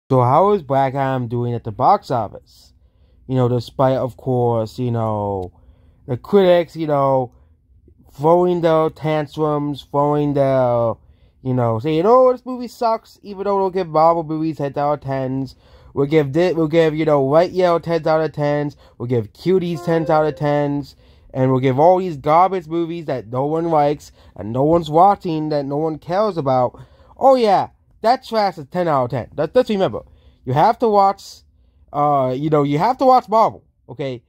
So how is Black Adam doing at the box office? Despite, of course, the critics, throwing their tantrums, saying, oh, this movie sucks, even though they'll give Marvel movies 10 out of 10s. We'll give, Right Yell 10 out of 10s. We'll give Cuties 10 out of 10s. And we'll give all these garbage movies that no one likes, and no one's watching, that no one cares about. Oh yeah, that trash is 10 out of 10. Let's remember. You have to watch, you have to watch Marvel, okay?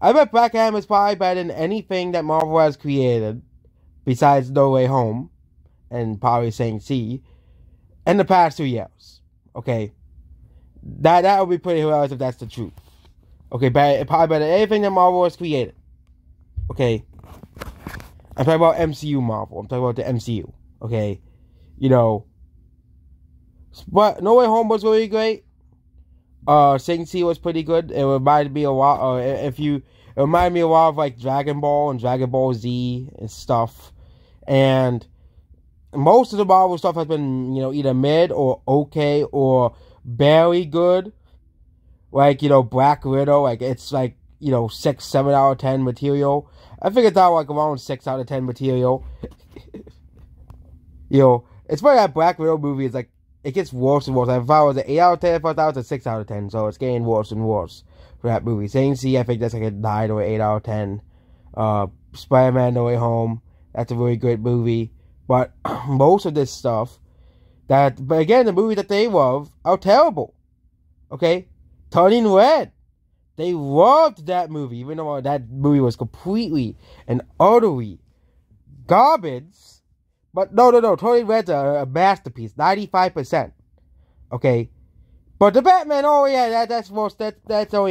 I bet Black Adam is probably better than anything that Marvel has created, besides No Way Home, and probably Shang-Chi, in the past 2 years, okay? That would be pretty hilarious if that's the truth. Okay, probably better than anything that Marvel has created. Okay? I'm talking about MCU Marvel. I'm talking about the MCU, okay? But No Way Home was really great. Shang-Chi was pretty good. It reminded me a lot. It reminded me a lot of like Dragon Ball and Dragon Ball Z and stuff. And most of the Marvel stuff has been, either mid or okay or barely good. Like, Black Widow, like it's like, 6, 7 out of 10 material. I figured out like around 6 out of 10 material. It's funny that Black Widow movie is like, it gets worse and worse. I thought it was an 8 out of 10, I thought it was a 6 out of 10, so it's getting worse and worse for that movie. Shang-Chi, I think that's like a 9 or 8 out of 10. Spider-Man No Way Home, that's a really great movie. But most of this stuff, but again, the movies that they love are terrible. Okay? Turning Red. They loved that movie, even though that movie was completely and utterly garbage. But no, Turning Red's a masterpiece, 95%. Okay? But the Batman, oh yeah, that's only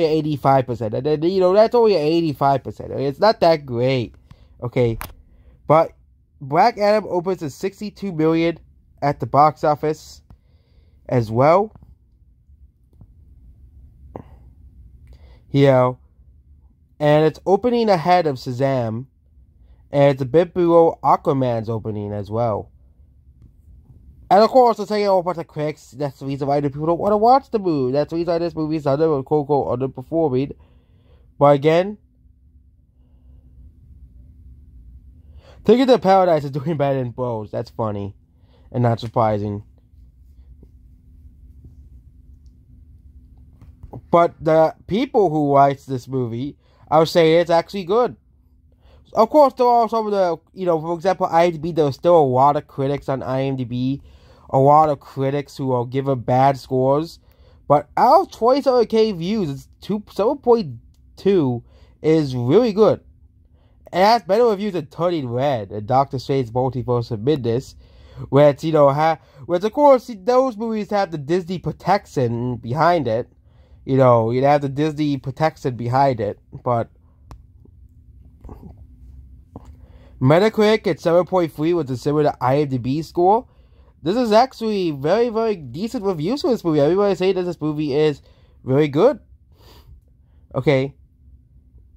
85%. And then, that's only 85%. It's not that great. Okay? But Black Adam opens at $62 million at the box office as well. And it's opening ahead of Shazam, and it's a bit below Aquaman's opening as well. And of course, I'll tell you a whole bunch of critics, that's the reason why the people don't want to watch the movie. That's the reason why this movie is underperforming. But again, Ticket to Paradise is doing better than Bros. That's funny. And not surprising. But the people who watch this movie, I would say it's actually good. Of course, there are some of the, for example, IMDb, there's still a lot of critics on IMDb. A lot of critics who will give it bad scores. But out of 27K views, it's 7.2 is really good. It has better reviews than Turning Red and Doctor Strange Multiverse of Madness, which, which of course, those movies have the Disney protection behind it. You'd have the Disney protection behind it, but Metacritic at 7.3 was a similar to IMDb score. This is actually very, very decent reviews for this movie. Everybody saying that this movie is very good. Okay.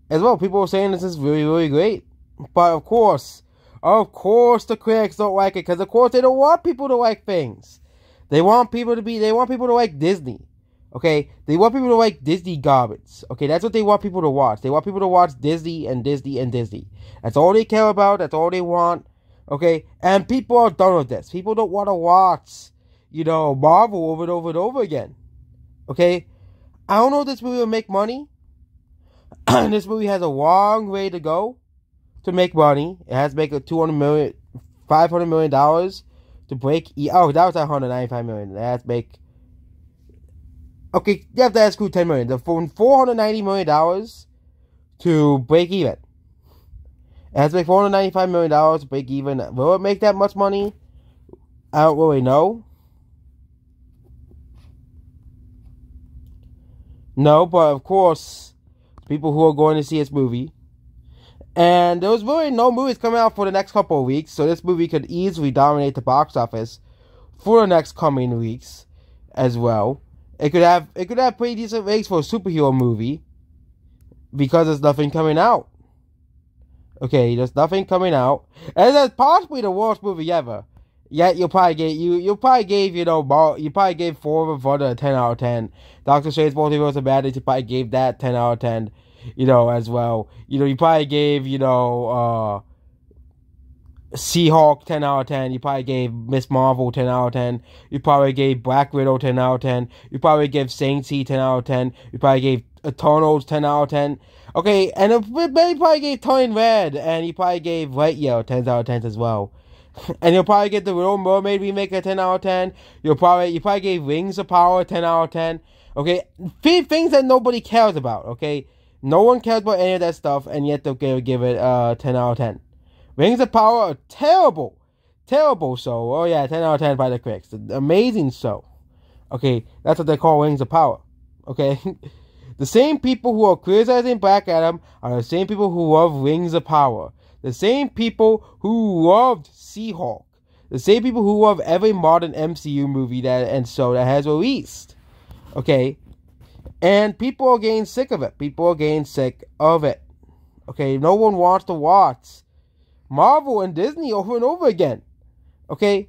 As well, people are saying this is really, really great. But of course, the critics don't like it, because of course they don't want people to like things. They want people to like Disney. Okay, they want people to like Disney garbage. Okay, that's what they want people to watch. They want people to watch Disney and Disney and Disney. That's all they care about. That's all they want. Okay, and people are done with this. People don't want to watch, Marvel over and over and over again. Okay, I don't know if this movie will make money. This movie has a long way to go to make money. It has to make $500 million to break. Oh, that was $195 million. It has to make. Okay, you have to exclude $10 million. From $490 million to break even. It has to make $495 million to break even. Will it make that much money? I don't really know. No, but of course, people who are going to see this movie. And there's really no movies coming out for the next couple of weeks, so this movie could easily dominate the box office for the next coming weeks as well. It could have pretty decent ratings for a superhero movie because there's nothing coming out. Okay, there's nothing coming out. And that's possibly the worst movie ever. Yeah, you probably gave you probably gave you probably gave Four of Thunder a 10 out of 10. Doctor Strange Multiverse of Madness, you probably gave that 10 out of 10, as well. You probably gave She-Hulk 10 out of 10. You probably gave Miss Marvel 10 out of 10. You probably gave Black Widow 10 out of 10. You probably gave Shang-Chi 10 out of 10. You probably gave Eternals 10 out of 10. Okay, and you probably gave Turning Red, and you probably gave Lightyear 10 out of 10 as well. And you'll probably get the Little Mermaid remake at 10 out of 10. You probably gave Rings of Power 10 out of 10. Okay, things that nobody cares about. Okay, no one cares about any of that stuff, and yet they'll give it 10 out of 10. Rings of Power, a terrible show. Oh yeah, 10 out of 10 by the critics. Amazing show. Okay, that's what they call Rings of Power. Okay, the same people who are criticizing Black Adam are the same people who love Rings of Power. The same people who loved She-Hulk. The same people who love every modern MCU movie that has released. Okay? And people are getting sick of it. Okay? No one wants to watch Marvel and Disney over and over again. Okay?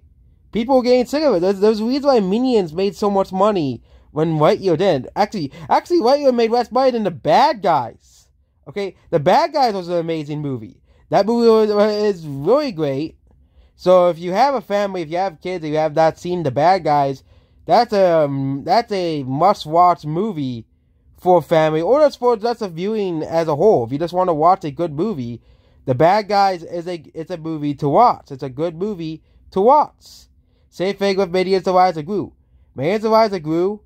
People are getting sick of it. There's a reason why Minions made so much money when Lightyear did. Actually, Lightyear made less money than The Bad Guys. Okay? The Bad Guys was an amazing movie. That movie is really great. So if you have a family, if you have kids, if you have not seen The Bad Guys, that's a must-watch movie for a family, or that's a viewing as a whole. If you just want to watch a good movie, The Bad Guys it's a movie to watch. It's a good movie to watch. Same thing with Minions: The Rise of Gru. Minions: The Rise of Gru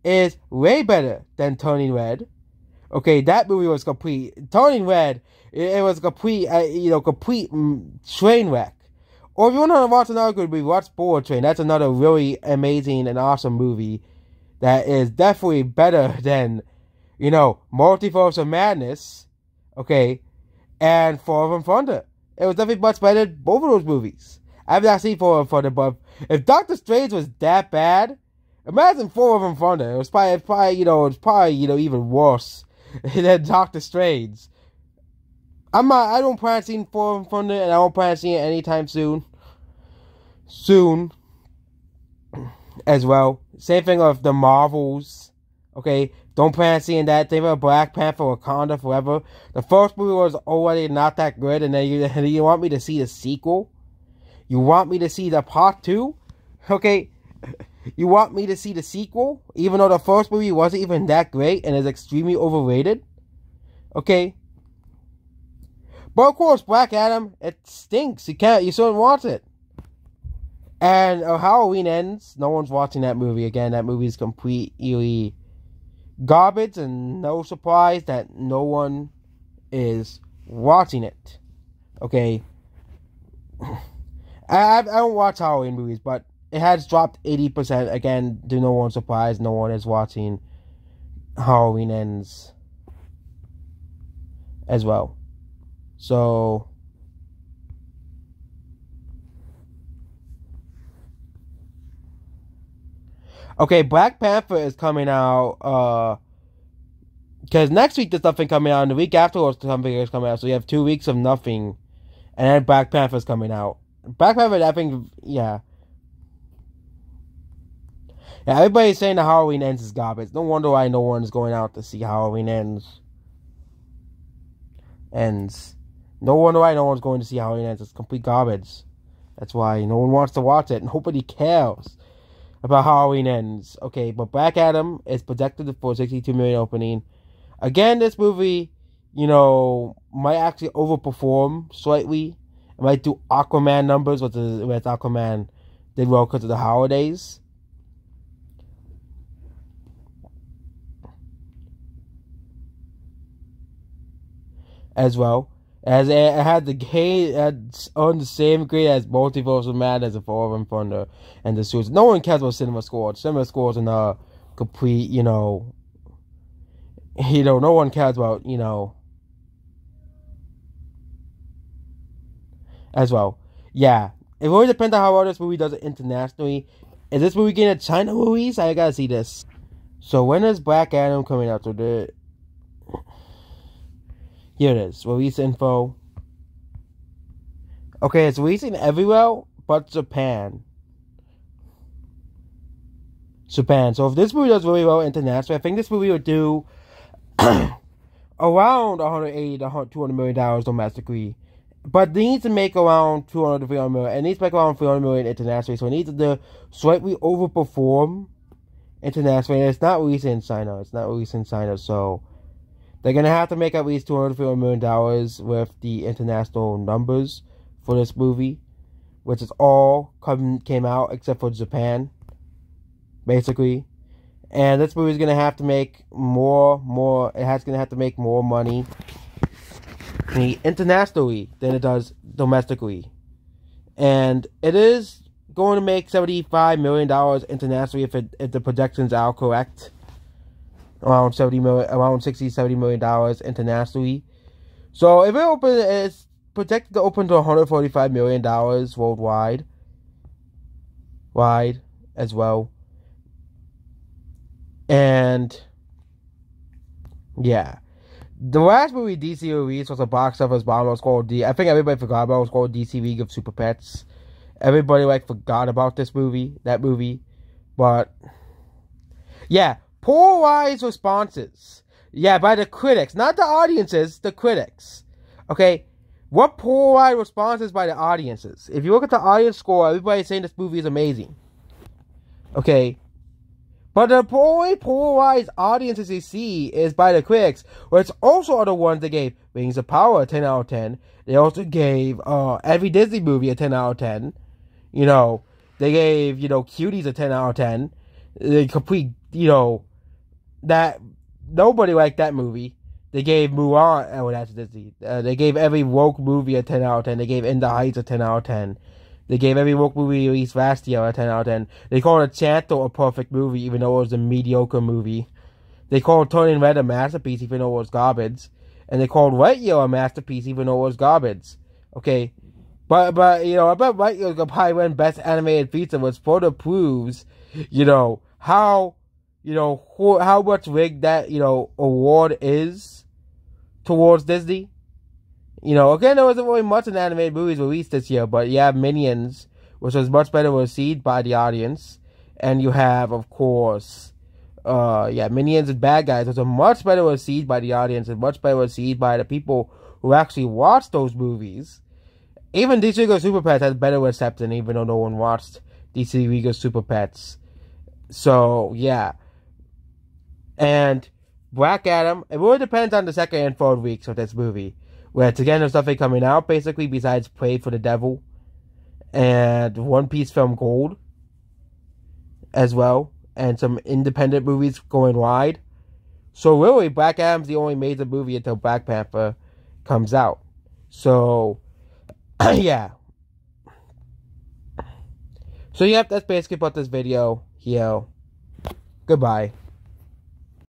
is way better than Turning Red. Okay, that movie was complete. Turning Red, it was complete, complete train wreck. Or if you want to watch another good movie, watch Bullet Train. That's another really amazing and awesome movie that is definitely better than, Multiverse of Madness, okay, and Thor: Love and Thunder. It was definitely much better than both of those movies. I've not seen Thor: Love and Thunder, but if Doctor Strange was that bad, imagine Thor: Love and Thunder. It was probably even worse than Doctor Strange. I don't plan on seeing Thor: Love and Thunder, and I don't plan on seeing it anytime soon. As well. Same thing with the Marvels. Okay, don't plan on seeing that. Same with Black Panther: Wakanda Forever. The first movie was already not that good, and then you want me to see the sequel? You want me to see the part 2? Okay, you want me to see the sequel, even though the first movie wasn't even that great and is extremely overrated? Okay. But of course, Black Adam, it stinks. You shouldn't watch it. And Halloween Ends. No one's watching that movie again. That movie is completely garbage, and no surprise that no one is watching it. Okay. I don't watch Halloween movies, but it has dropped 80%. Again, to no one's surprise, no one is watching Halloween Ends as well. So, okay, Black Panther is coming out, because next week there's nothing coming out, and the week afterwards something is coming out, so you have 2 weeks of nothing, and then Black Panther's coming out. Black Panther, I think, yeah. Yeah, everybody's saying the Halloween Ends is garbage. No wonder why no one is going out to see Halloween Ends. No wonder why no one's going to see Halloween Ends. It's complete garbage. That's why no one wants to watch it. Nobody cares about Halloween Ends. Okay, but Black Adam is projected for 62 million opening. Again, this movie, might actually overperform slightly. It might do Aquaman numbers, with Aquaman did well because of the holidays. As well. As it had the game on the same grade as Multiverse of Madness and Thor: Love and Thunder and the Suicide. No one cares about Cinema Score. Cinema Score is a complete, no one cares about, as well. Yeah, it really depends on how well this movie does it internationally. Is this movie getting a China release? I gotta see this. So when is Black Adam coming out? So here it is. Release info. Okay, it's releasing everywhere but Japan. Japan. So if this movie does really well internationally, I think this movie would do around 180 to $200 million domestically. But they need to make around 200 to 300 million. It needs to make around 300 million internationally. So it needs to slightly overperform internationally. And it's not released in China. So they're going to have to make at least $200 to $300 million with the international numbers for this movie, which is all came out except for Japan, basically. And this movie is going to have to make more money internationally than it does domestically. And it is going to make $75 million internationally if the projections are correct. Around $60-70 million internationally. So if it's projected to open to $145 million worldwide, as well. And yeah, the last movie DC released was a box office bomb. It was called I think everybody forgot about it. It was called DC League of Super Pets. Everybody forgot about that movie, but yeah, polarized responses. Yeah, by the critics, not the audiences, the critics. Okay, what polarized responses by the audiences? If you look at the audience score, everybody's saying this movie is amazing. Okay. But the only polarized audiences you see is by the critics, which also are the ones that gave Rings of Power a 10 out of 10. They also gave every Disney movie a 10 out of 10. They gave, Cuties a 10 out of 10. They complete, that nobody liked that movie. They gave Mulan, that's Disney. They gave every woke movie a 10 out of 10. They gave In the Heights a 10 out of 10. They gave every woke movie released last year a 10 out of 10. They called Enchanto a perfect movie, even though it was a mediocre movie. They called Turning Red a masterpiece, even though it was garbage. And they called Lightyear a masterpiece, even though it was garbage. Okay, but I bet Lightyear could probably win Best Animated Feature, which further proves, how much rigged that award is towards Disney. Again, there wasn't really much in animated movies released this year, but you have Minions, which was much better received by the audience. And you have, of course, Minions and Bad Guys, which are much better received by the audience and much better received by the people who actually watched those movies. Even DC League of Super Pets has better reception, even though no one watched DC League of Super Pets. So, yeah. And Black Adam, it really depends on the second and third weeks of this movie. Where, again, there's nothing coming out, basically, besides Prey for the Devil and One Piece Film Gold as well, and some independent movies going wide. So, really, Black Adam's the only major movie until Black Panther comes out. So, yeah. So, yeah, that's basically about this video here. Goodbye.